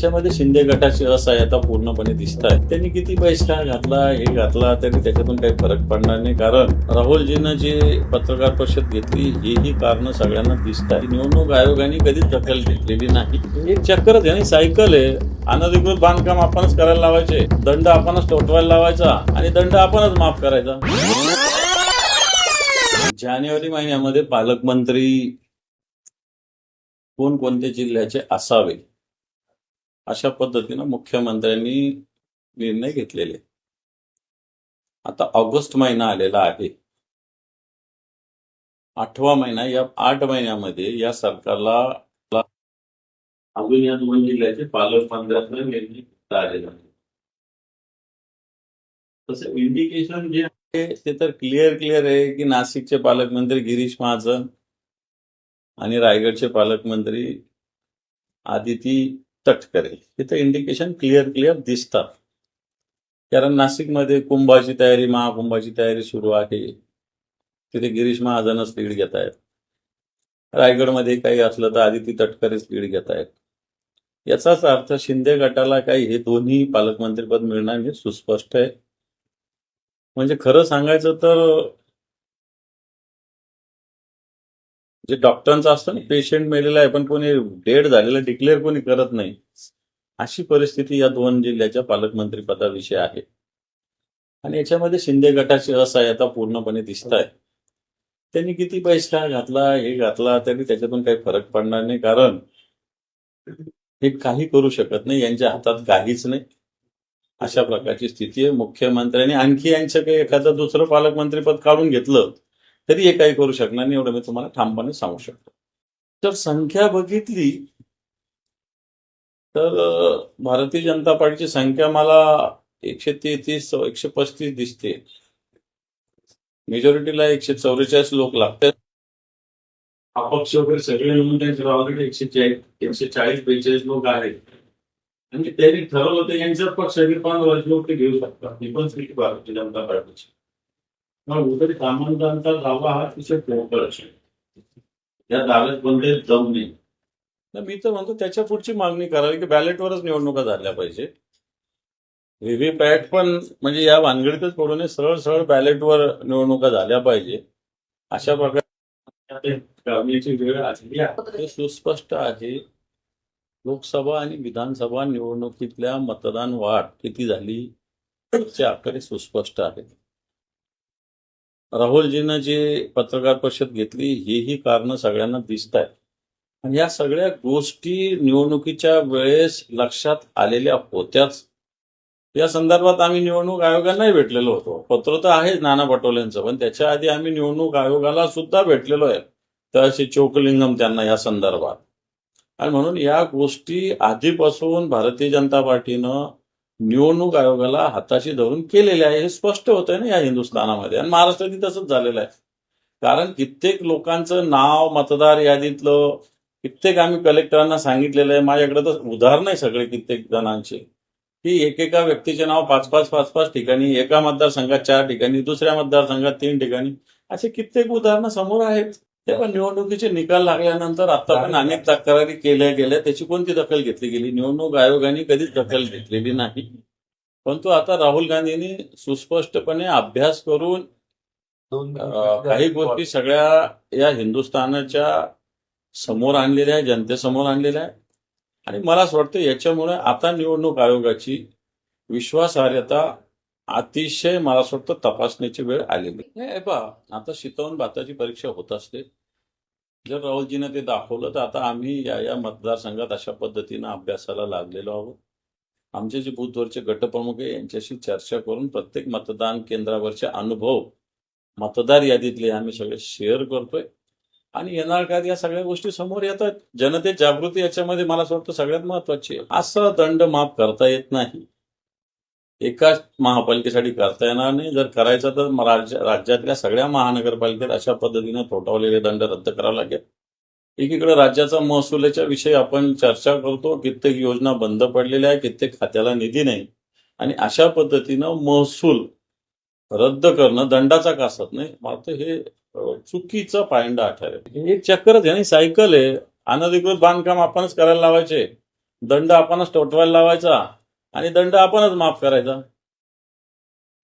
याच्यामध्ये शिंदे गटाची असहाय्यता पूर्णपणे दिसत आहे. त्यांनी किती पैसा घातला हे घातला तरी त्याच्यातून काही फरक पडणार नाही, कारण राहुलजीनं जे पत्रकार परिषद घेतली हेही कारण सगळ्यांना दिसत आहे. निवडणूक आयोगाने कधीच दखल घेतलेली नाही. एक चक्करच आहे, सायकल आहे. अनधिकृत बांधकाम आपणच करायला लावायचे, दंड आपणच ठोठवायला लावायचा आणि दंड आपणच माफ करायचा. जानेवारी महिन्यामध्ये पालकमंत्री कोणकोणत्या जिल्ह्याचे असावे अशा पद्धतीनं मुख्यमंत्र्यांनी निर्णय घेतलेले. आता ऑगस्ट महिना आलेला आहे, 8वा महिना. या 8 महिन्यामध्ये या सरकारला अजून या 2 जिल्ह्याचे पालकमंत्र्यांना निर्णय घेता आलेला आहे. तसं इंडिकेशन जे आहे ते तर क्लिअर आहे की नाशिकचे पालकमंत्री गिरीश महाजन आणि रायगडचे पालकमंत्री आदिती तटकरे, तिथं इंडिकेशन क्लिअर दिसतात. कारण नाशिकमध्ये कुंभाची तयारी, महाकुंभाची तयारी सुरू आहे, तिथे गिरीश महाजनच लीड घेत आहेत. रायगडमध्ये काही असलं तर आदिती तटकरेच लीड घेत आहेत. याचाच अर्थ शिंदे गटाला काही हे दोन्ही पालकमंत्रीपद मिळणार हे सुस्पष्ट आहे. म्हणजे खरं सांगायचं तर जे डॉक्टरांचं असतं ना, पेशंट मेलेला आहे पण कोणी डेड झालेला डिक्लेअर कोणी करत नाही, अशी परिस्थिती या 2 जिल्ह्याच्या पालकमंत्री पदाविषयी आहे. आणि याच्यामध्ये शिंदे गटाची असहाय्यता पूर्णपणे दिसत आहे. त्यांनी किती पैसा घातला हे घातला तरी त्याच्यातून काही फरक पडणार नाही, कारण हे काही करू शकत नाही, यांच्या हातात काहीच नाही, अशा प्रकारची स्थिती आहे. मुख्यमंत्र्यांनी आणखी यांचं काही एखादं दुसरं पालकमंत्रीपद काढून घेतलं तरी हे काही करू शकणार नाही, एवढं मी तुम्हाला ठामपणे सांगू शकतो. तर संख्या बघितली तर भारतीय जनता पार्टीची संख्या मला 133 135 दिसते. मेजॉरिटीला 144 लोक लागतात. अपक्ष वगैरे सगळे मिळून त्यांच्यावर ऑलरेडी 140-142 लोक आहेत. आणि त्यांनी ठरवलं होतं यांच्यात पक्ष 5 लोक ते घेऊ शकतात. ही पण स्थिती भारतीय जनता पार्टीची. मग उतरी सामान्यांचा दावा हा अतिशय पोकळ असेल, या दाव्यात बंद जाऊ नये. मी तर म्हणतो त्याच्या पुढची मागणी करावी की बॅलेटवरच निवडणुका झाल्या पाहिजे. व्हीव्हीपॅट पण म्हणजे या भानगडीतच पडू नये, सरळ बॅलेटवर निवडणुका झाल्या पाहिजे, अशा प्रकारे करण्याची वेळ आली आहे. सुस्पष्ट आहे. लोकसभा आणि विधानसभा निवडणुकीतल्या मतदान वाढ किती झाली याचे आकडे सुस्पष्ट आहेत. राहुलजीनं जे पत्रकार परिषद घेतली हेही कारण सगळ्यांना दिसत आहेत. आणि या सगळ्या गोष्टी निवडणुकीच्या वेळेस लक्षात आलेल्या होत्याच. या संदर्भात आम्ही निवडणूक आयोगाला नाही भेटलेलो होतो. पत्र तर आहेच नाना पटोलेंचं, पण त्याच्या आधी आम्ही निवडणूक आयोगाला सुद्धा भेटलेलो आहे, तहसील चोकलिंगम त्यांना या संदर्भात. आणि म्हणून या गोष्टी आधीपासून भारतीय जनता पार्टीनं निवडणूक आयोगाला हाताशी धरून केलेल्या आहे, हे स्पष्ट होतंय ना या हिंदुस्थानामध्ये. आणि महाराष्ट्रातही तसंच झालेलं आहे. कारण कित्येक लोकांचं नाव मतदार यादीतलं कित्येक आम्ही कलेक्टरांना सांगितलेलं आहे. माझ्याकडे तर उदाहरण आहे सगळे कित्येक जणांचे, की एकेका व्यक्तीचे नाव 5-5 ठिकाणी, एका मतदारसंघात 4 ठिकाणी, दुसऱ्या मतदारसंघात 3 ठिकाणी, असे कित्येक उदाहरणं समोर आहेत. तेव्हा निवडणुकीचे निकाल लागल्यानंतर आता पण अनेक तक्रारी केल्या गेल्या, त्याची कोणती दखल घेतली गेली? निवडणूक आयोगाने कधीच दखल घेतलेली नाही. परंतु आता राहुल गांधींनी सुस्पष्टपणे अभ्यास करून काही गोष्टी सगळ्या या हिंदुस्थानाच्या समोर आणलेल्या आहे, जनतेसमोर आणलेल्या आहे. आणि मला असं वाटतं याच्यामुळे आता निवडणूक आयोगाची विश्वासार्हता अतिशय मला असं वाटतं तपासण्याची वेळ आलेली आहे. पहा, आता शितवण भाताची परीक्षा होत असते. जर राहुलजीनं ते दाखवलं तर आता आम्ही या मतदारसंघात अशा पद्धतीनं अभ्यासाला लागलेलो आहोत. आमचे जे बूथवरचे गटप्रमुख आहे यांच्याशी चर्चा करून प्रत्येक मतदान केंद्रावरचे अनुभव मतदार यादीतले आम्ही सगळे शेअर करतोय. आणि येणार काळात या सगळ्या गोष्टी समोर येतात. जनतेत जागृती याच्यामध्ये मला असं वाटतं सगळ्यात महत्वाची आहे. असं दंड माफ करता येत नाही, एकाच महापालिकेसाठी करता येणार नाही. जर करायचं तर राज्यातल्या सगळ्या महानगरपालिकेत अशा पद्धतीने थोपवलेले दंड रद्द करावे लागेल. एकीकडे राज्याचा महसुलाच्या विषयी आपण चर्चा करतो, कित्येक योजना बंद पडलेल्या आहे, कित्येक खात्याला निधी नाही. आणि अशा पद्धतीनं महसूल रद्द करणं दंडाचा कासत नाही, मात्र हे चुकीचं पायंडा ठरेल. एक चक्करच आहे, सायकल आहे. अनधिकृत बांधकाम आपणच करायला लावायचे, दंड आपणच ठोठवायला लावायचा आणि दंड आपणच माफ करायचा.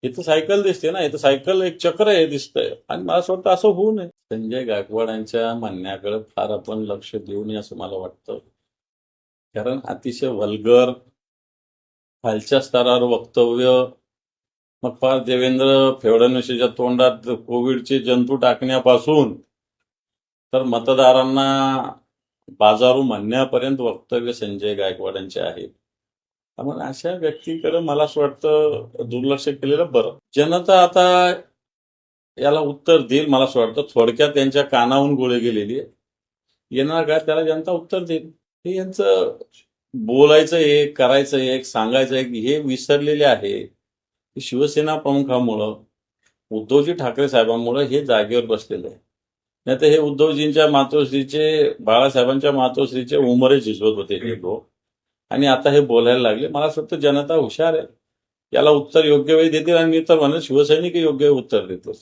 इथं सायकल दिसते ना, इथं सायकल एक चक्र आहे दिसतंय. आणि मला असं वाटतं असं होऊ नये. संजय गायकवाड यांच्या म्हणण्याकडे फार आपण लक्ष देऊ नये असं मला वाटतं. कारण अतिशय वल्गर, खालच्या स्तरावर वक्तव्य, मग फार देवेंद्र फडणवीसांच्या तोंडात कोविडचे जंतू टाकण्यापासून तर मतदारांना बाजारू म्हणण्यापर्यंत वक्तव्य संजय गायकवाड यांचे आहेत. त्यामुळे अशा व्यक्तीकडे मला असं वाटतं दुर्लक्ष केलेलं बरं. जनता आता याला उत्तर देईल मला असं वाटतं. थोडक्यात त्यांच्या कानावून गोळे गेलेली आहे. येणार का त्याला जनता उत्तर देईल. हे यांचं बोलायचं एक, करायचं एक, सांगायचं एक, हे विसरलेले आहे. शिवसेना प्रमुखामुळं, उद्धवजी ठाकरे साहेबांमुळे हे जागेवर बसलेले आहे. नाही तर हे उद्धवजींच्या मातोश्रीचे, बाळासाहेबांच्या मातोश्रीचे उमरे झिजवत होते हे लोक, आणि आता हे बोलायला लागले. मला असं वाटतं जनता हुशार आहे. याला उत्तर योग्य वेळी देतील, आणि मी तर म्हणेन शिवसैनिक योग्य उत्तर देतो.